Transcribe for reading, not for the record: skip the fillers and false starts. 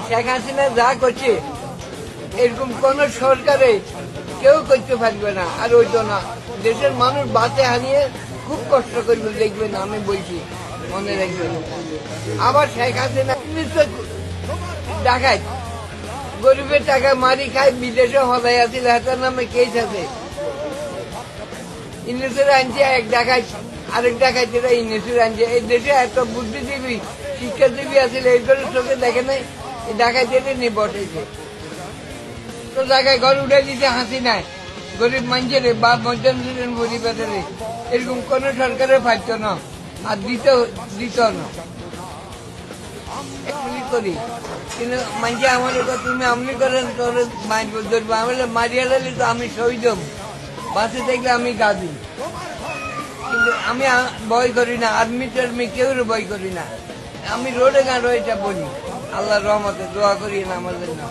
শেখ হাসিনা যা করছে এরকম কোন সরকারে কেউ করতে পারবে না, আর ওইতো না। দেশের মানুষ বাঁচে হানিয়ে খুব কষ্ট করবে, দেখবেন, আমি বলছি, মনে রাখবেন। আবার শেখ হাসিনা দেখায় গরিবের টাকা মারি খায়, বিদেশে হলাই আছে, হাতার নামে কেস আছে। ইংলিশের আনছে এক ডাকায়, আরেক ডাকায় যেটা ইংলিশের আনছে। এই দেশে এত বুদ্ধিজীবী শিক্ষাজীবী আছে, এইগুলো চোখে দেখে নাই। এই ডাকায় যেটা নিয়ে বসেছে তো জায়গায় ঘর উঠে দিতে হাসি নাই গরিব মানুষের বা মধ্যম শ্রেণীর পরিবারের। এরকম কোন সরকারের পাইত না, আর দিত না। করি কিন্তু মানুষে আমার তুমি আমনি করেন তোর ধরবো, আমি মারিয়া লালি তো আমি শহীদ হব, বাসে দেখলে আমি গাদি। কিন্তু আমি ভয় করি না, আর্মি টার্মি কেউ ভয় করি না। আমি রোডে গান রয়েছে বলি, আল্লাহর রহমতে দোয়া করি না আমাদের জন্য।